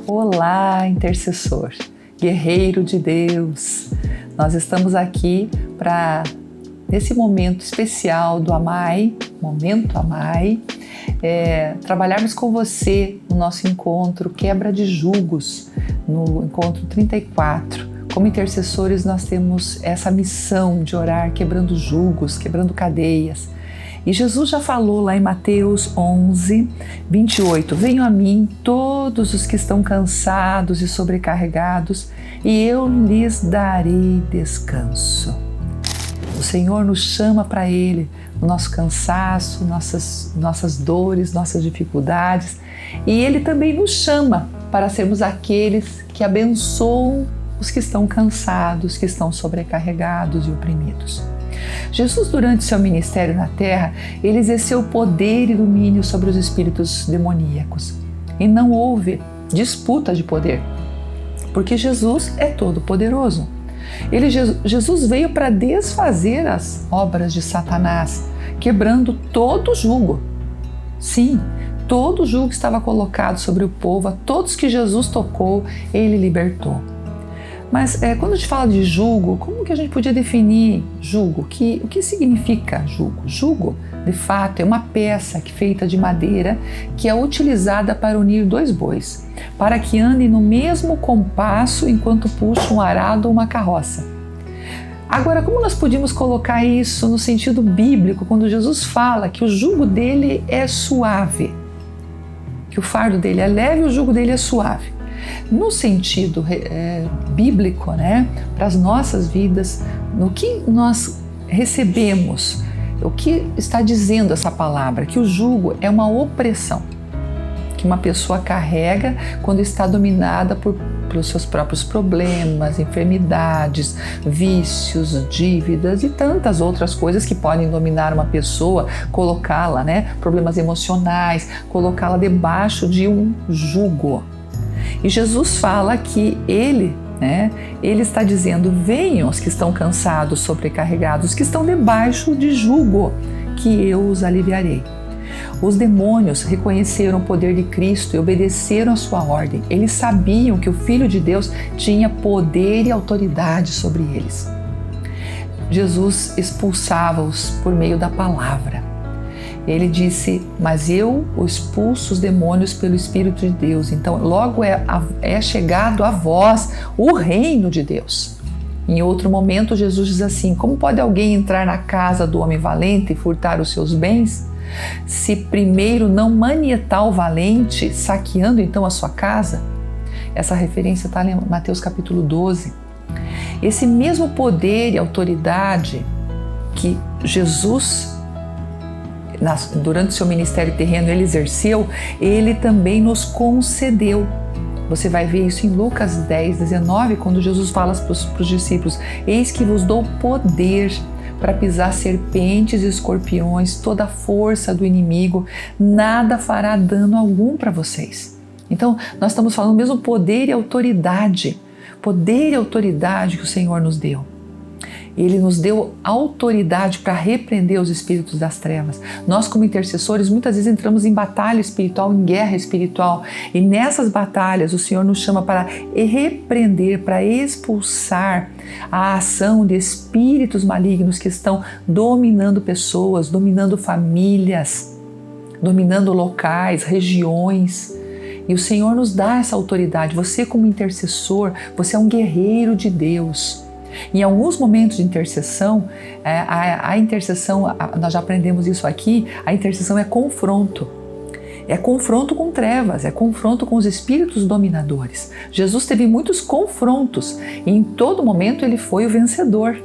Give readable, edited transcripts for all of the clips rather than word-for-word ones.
Olá, intercessor, guerreiro de Deus! Nós estamos aqui para, nesse momento especial do Amai, Momento Amai, trabalharmos com você no nosso encontro Quebra de Jugos, no encontro 34. Como intercessores, nós temos essa missão de orar quebrando jugos, quebrando cadeias. E Jesus já falou lá em Mateus 11, 28, venham a mim todos os que estão cansados e sobrecarregados, e eu lhes darei descanso. O Senhor nos chama para Ele, o nosso cansaço, nossas dores, nossas dificuldades, e Ele também nos chama para sermos aqueles que abençoam os que estão cansados, que estão sobrecarregados e oprimidos. Jesus, durante seu ministério na terra, ele exerceu poder e domínio sobre os espíritos demoníacos. E não houve disputa de poder, porque Jesus é todo-poderoso. Jesus veio para desfazer as obras de Satanás, quebrando todo o jugo. Sim, todo o jugo estava colocado sobre o povo, a todos que Jesus tocou, ele libertou. Mas quando a gente fala de jugo, como que a gente podia definir jugo? O que significa jugo? Jugo, de fato, é uma peça feita de madeira que é utilizada para unir dois bois, para que andem no mesmo compasso enquanto puxam um arado ou uma carroça. Agora, como nós podíamos colocar isso no sentido bíblico, quando Jesus fala que o jugo dele é suave, que o fardo dele é leve e o jugo dele é suave? No sentido bíblico, para as nossas vidas, no que nós recebemos, o que está dizendo essa palavra? Que o jugo é uma opressão que uma pessoa carrega quando está dominada pelos seus próprios problemas, enfermidades, vícios, dívidas e tantas outras coisas que podem dominar uma pessoa, colocá-la, problemas emocionais, colocá-la debaixo de um jugo. E Jesus fala que ele está dizendo, venham os que estão cansados, sobrecarregados, os que estão debaixo de jugo, que eu os aliviarei. Os demônios reconheceram o poder de Cristo e obedeceram a sua ordem. Eles sabiam que o Filho de Deus tinha poder e autoridade sobre eles. Jesus expulsava-os por meio da palavra. Ele disse, mas eu expulso os demônios pelo Espírito de Deus. Então, logo é chegado a vós o reino de Deus. Em outro momento, Jesus diz assim, como pode alguém entrar na casa do homem valente e furtar os seus bens, se primeiro não manietar o valente, saqueando então a sua casa? Essa referência está em Mateus capítulo 12. Esse mesmo poder e autoridade que Jesus durante seu ministério terreno ele exerceu, ele também nos concedeu. Você vai ver isso em Lucas 10, 19, quando Jesus fala para os discípulos, eis que vos dou poder para pisar serpentes e escorpiões, toda a força do inimigo, nada fará dano algum para vocês. Então, nós estamos falando do mesmo poder e autoridade que o Senhor nos deu. Ele nos deu autoridade para repreender os espíritos das trevas. Nós, como intercessores, muitas vezes entramos em batalha espiritual, em guerra espiritual. E nessas batalhas, o Senhor nos chama para repreender, para expulsar a ação de espíritos malignos que estão dominando pessoas, dominando famílias, dominando locais, regiões. E o Senhor nos dá essa autoridade. Você, como intercessor, você é um guerreiro de Deus. Em alguns momentos de intercessão, a intercessão, nós já aprendemos isso aqui, a intercessão é confronto. É confronto com trevas, é confronto com os espíritos dominadores. Jesus teve muitos confrontos e em todo momento ele foi o vencedor.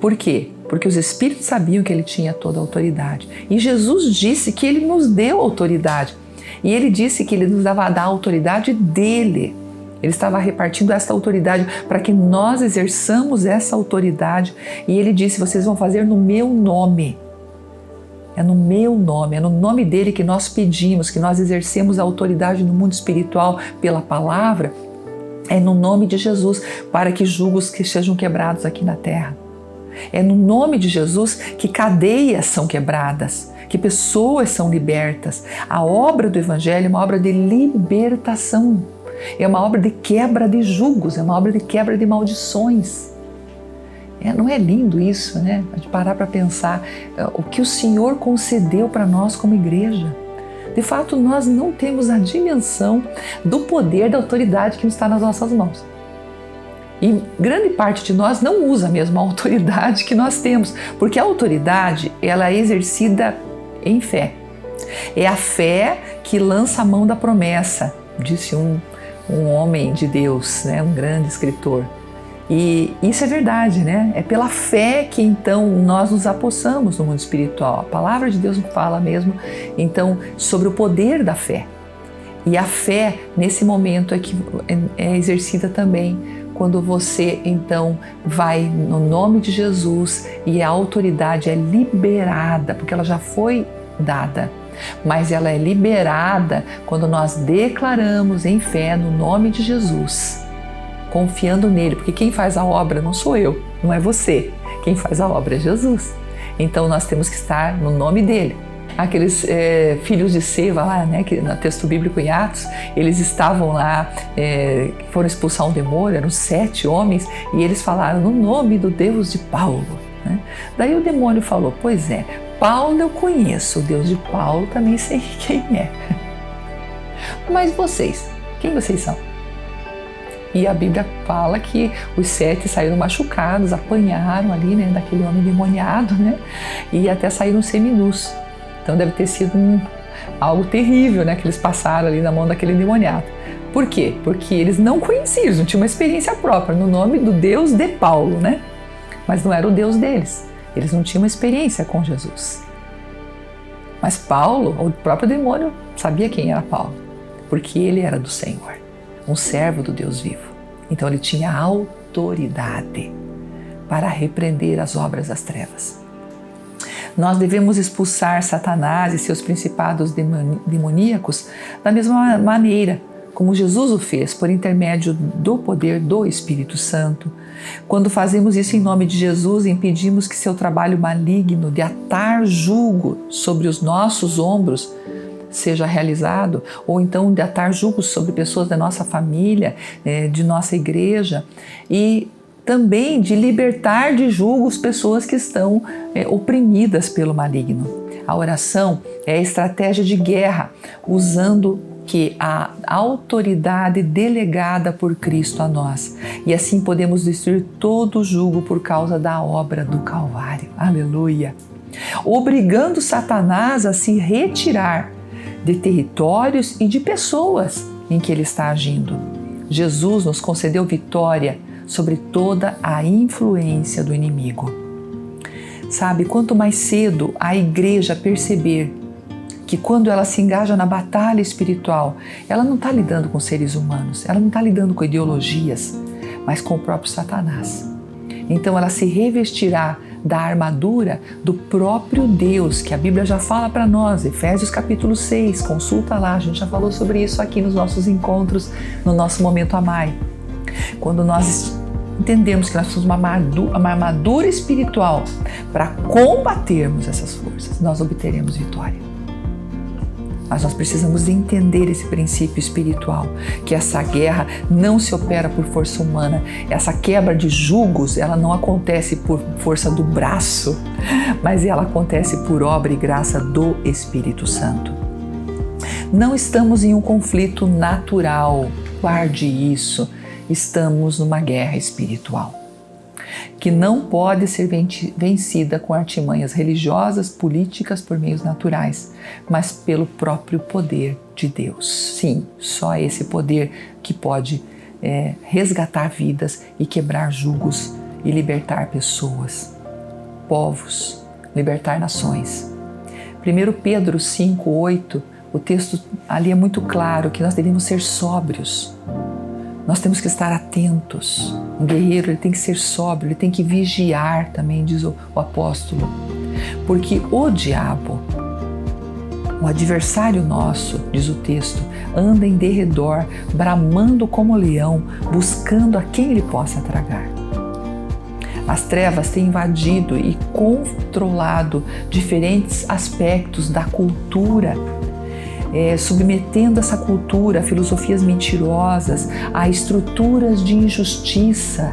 Por quê? Porque os espíritos sabiam que ele tinha toda a autoridade. E Jesus disse que ele nos deu autoridade. E ele disse que ele nos dava a autoridade dele. Ele estava repartindo essa autoridade para que nós exerçamos essa autoridade. E ele disse, vocês vão fazer no meu nome. É no meu nome, é no nome dele que nós pedimos, que nós exercemos a autoridade no mundo espiritual pela palavra. É no nome de Jesus, para que julgos que sejam quebrados aqui na terra. É no nome de Jesus que cadeias são quebradas, que pessoas são libertas. A obra do Evangelho é uma obra de libertação, é uma obra de quebra de julgos, é uma obra de quebra de maldições. Não é lindo isso, né? A gente parar para pensar o que o Senhor concedeu para nós como igreja. De fato, nós não temos a dimensão do poder, da autoridade que está nas nossas mãos. E grande parte de nós não usa mesmo a autoridade que nós temos, porque a autoridade, ela é exercida em fé. É a fé que lança a mão da promessa, disse um homem de Deus, né? Um grande escritor. E isso é verdade, né? É pela fé que então nós nos apossamos no mundo espiritual. A palavra de Deus fala mesmo, então, sobre o poder da fé. E a fé, nesse momento, é exercida também quando você, então, vai no nome de Jesus e a autoridade é liberada, porque ela já foi dada, mas ela é liberada quando nós declaramos em fé no nome de Jesus, confiando nele, porque quem faz a obra não sou eu, não é você. Quem faz a obra é Jesus. Então nós temos que estar no nome dele. Aqueles filhos de Seva lá, né, que no texto bíblico em Atos, eles estavam lá, foram expulsar um demônio, eram 7 homens, e eles falaram no nome do Deus de Paulo. Né? Daí o demônio falou, pois é, Paulo eu conheço, o Deus de Paulo também sei quem é. Mas vocês, quem vocês são? E a Bíblia fala que os 7 saíram machucados, apanharam ali, né, daquele homem endemoniado, né, e até saíram seminus. Então deve ter sido algo terrível, né, que eles passaram ali na mão daquele endemoniado. Por quê? Porque eles não conheciam, eles não tinham uma experiência própria no nome do Deus de Paulo, né? Mas não era o Deus deles. Eles não tinham uma experiência com Jesus. Mas Paulo, o próprio demônio, sabia quem era Paulo, porque ele era do Senhor, um servo do Deus vivo. Então ele tinha autoridade para repreender as obras das trevas. Nós devemos expulsar Satanás e seus principados demoníacos da mesma maneira como Jesus o fez, por intermédio do poder do Espírito Santo. Quando fazemos isso em nome de Jesus, impedimos que seu trabalho maligno de atar jugo sobre os nossos ombros seja realizado, ou então de atar julgos sobre pessoas da nossa família, de nossa igreja, e também de libertar de julgos pessoas que estão oprimidas pelo maligno. A oração é a estratégia de guerra, usando que a autoridade delegada por Cristo a nós. E assim podemos destruir todo o jugo por causa da obra do Calvário. Aleluia! Obrigando Satanás a se retirar de territórios e de pessoas em que ele está agindo. Jesus nos concedeu vitória sobre toda a influência do inimigo. Sabe, quanto mais cedo a igreja perceber que quando ela se engaja na batalha espiritual, ela não está lidando com seres humanos, ela não está lidando com ideologias, mas com o próprio Satanás. Então ela se revestirá da armadura do próprio Deus, que a Bíblia já fala para nós, Efésios capítulo 6, consulta lá, a gente já falou sobre isso aqui nos nossos encontros, no nosso Momento Amai. Quando nós entendemos que nós temos uma armadura espiritual para combatermos essas forças, nós obteremos vitória. Mas nós precisamos entender esse princípio espiritual, que essa guerra não se opera por força humana, essa quebra de julgos, ela não acontece por força do braço, mas ela acontece por obra e graça do Espírito Santo. Não estamos em um conflito natural, guarde isso, estamos numa guerra espiritual, que não pode ser vencida com artimanhas religiosas, políticas, por meios naturais, mas pelo próprio poder de Deus. Sim, só esse poder que pode resgatar vidas e quebrar julgos e libertar pessoas, povos, libertar nações. 1 Pedro 5:8, o texto ali é muito claro que nós devemos ser sóbrios. Nós temos que estar atentos. Um guerreiro ele tem que ser sóbrio, ele tem que vigiar também, diz o apóstolo. Porque o diabo, o adversário nosso, diz o texto, anda em derredor, bramando como leão, buscando a quem ele possa tragar. As trevas têm invadido e controlado diferentes aspectos da cultura, submetendo essa cultura a filosofias mentirosas, a estruturas de injustiça.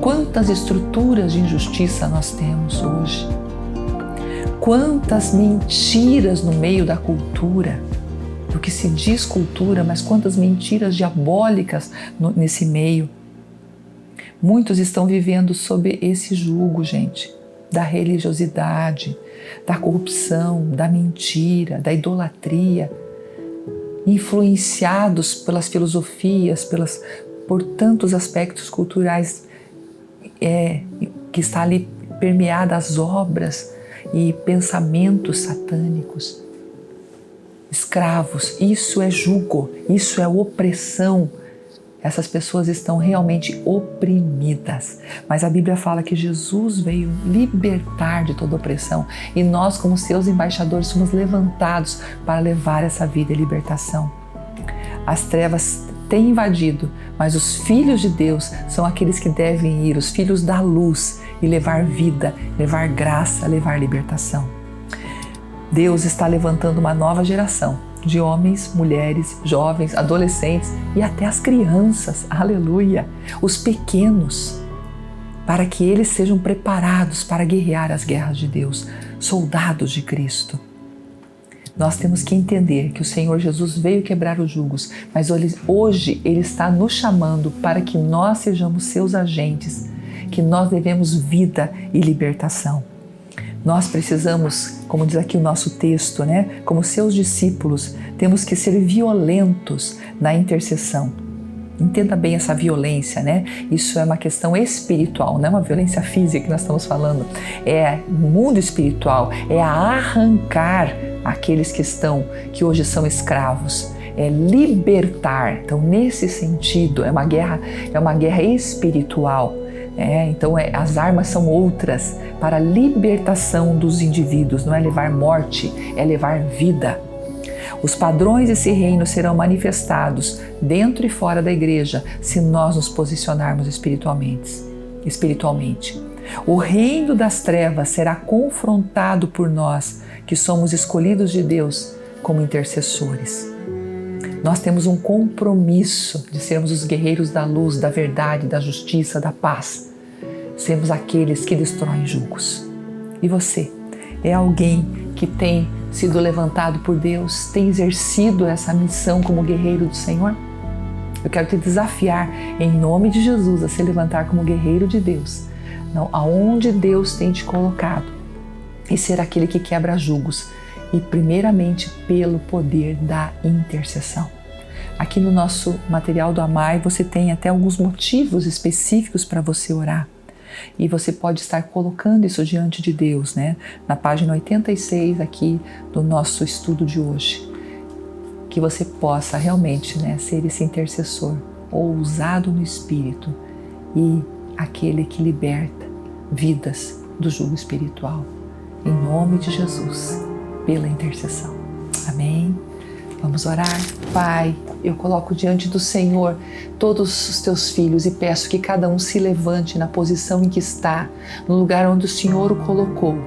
Quantas estruturas de injustiça nós temos hoje? Quantas mentiras no meio da cultura, do que se diz cultura, mas quantas mentiras diabólicas nesse meio. Muitos estão vivendo sob esse jugo, gente, da religiosidade, da corrupção, da mentira, da idolatria, influenciados pelas filosofias, por tantos aspectos culturais que está ali permeada as obras e pensamentos satânicos. Escravos, isso é jugo, isso é opressão. Essas pessoas estão realmente oprimidas. Mas a Bíblia fala que Jesus veio libertar de toda opressão e nós, como seus embaixadores, somos levantados para levar essa vida e libertação. As trevas têm invadido, mas os filhos de Deus são aqueles que devem ir, os filhos da luz, e levar vida, levar graça, levar libertação. Deus está levantando uma nova geração de homens, mulheres, jovens, adolescentes e até as crianças, aleluia, os pequenos, para que eles sejam preparados para guerrear as guerras de Deus, soldados de Cristo. Nós temos que entender que o Senhor Jesus veio quebrar os jugos, mas hoje Ele está nos chamando para que nós sejamos seus agentes, que nós devemos vida e libertação. Nós precisamos, como diz aqui o nosso texto, como seus discípulos, temos que ser violentos na intercessão. Entenda bem essa violência, Isso é uma questão espiritual, não é uma violência física que nós estamos falando. É mundo espiritual, é arrancar aqueles que hoje são escravos. É libertar. Então, nesse sentido, é uma guerra espiritual. Então as armas são outras para a libertação dos indivíduos, não é levar morte, é levar vida. Os padrões desse reino serão manifestados dentro e fora da igreja se nós nos posicionarmos espiritualmente. O reino das trevas será confrontado por nós, que somos escolhidos de Deus como intercessores. Nós temos um compromisso de sermos os guerreiros da luz, da verdade, da justiça, da paz. Sermos aqueles que destroem jugos. E você é alguém que tem sido levantado por Deus, tem exercido essa missão como guerreiro do Senhor? Eu quero te desafiar, em nome de Jesus, a se levantar como guerreiro de Deus, aonde Deus tem te colocado, e ser aquele que quebra jugos, e primeiramente pelo poder da intercessão. Aqui no nosso material do Amai você tem até alguns motivos específicos para você orar. E você pode estar colocando isso diante de Deus, na página 86 aqui do nosso estudo de hoje. Que você possa realmente ser esse intercessor, ousado no Espírito e aquele que liberta vidas do jugo espiritual. Em nome de Jesus, pela intercessão. Amém? Vamos orar? Pai, eu coloco diante do Senhor todos os teus filhos e peço que cada um se levante na posição em que está, no lugar onde o Senhor o colocou,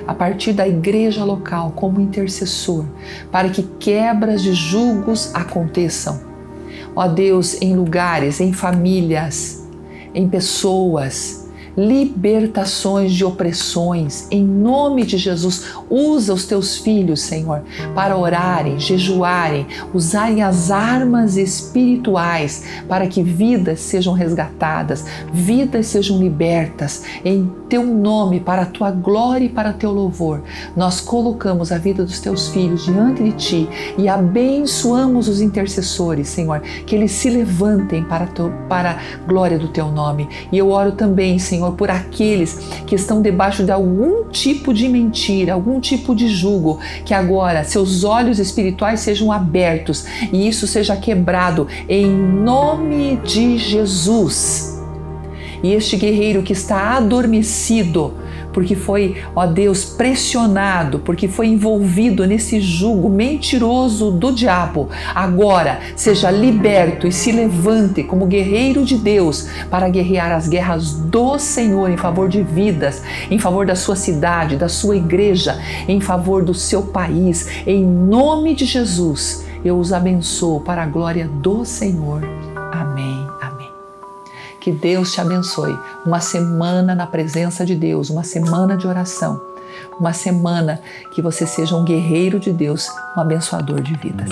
a partir da igreja local como intercessor, para que quebras de julgos aconteçam. Ó Deus, em lugares, em famílias, em pessoas, libertações de opressões, em nome de Jesus. Usa os teus filhos, Senhor, para orarem, jejuarem, usarem as armas espirituais para que vidas sejam resgatadas, vidas sejam libertas, em teu nome, para a tua glória e para o teu louvor. Nós colocamos a vida dos teus filhos diante de ti e abençoamos os intercessores, Senhor, que eles se levantem para a glória do teu nome. E eu oro também, Senhor, por aqueles que estão debaixo de algum tipo de mentira, algum tipo de jugo, que agora seus olhos espirituais sejam abertos e isso seja quebrado em nome de Jesus. E este guerreiro que está adormecido porque foi, ó Deus, pressionado, porque foi envolvido nesse jugo mentiroso do diabo, agora seja liberto e se levante como guerreiro de Deus para guerrear as guerras do Senhor em favor de vidas, em favor da sua cidade, da sua igreja, em favor do seu país. Em nome de Jesus, eu os abençoo para a glória do Senhor. Amém, amém. Que Deus te abençoe. Uma semana na presença de Deus, uma semana de oração, uma semana que você seja um guerreiro de Deus, um abençoador de vidas.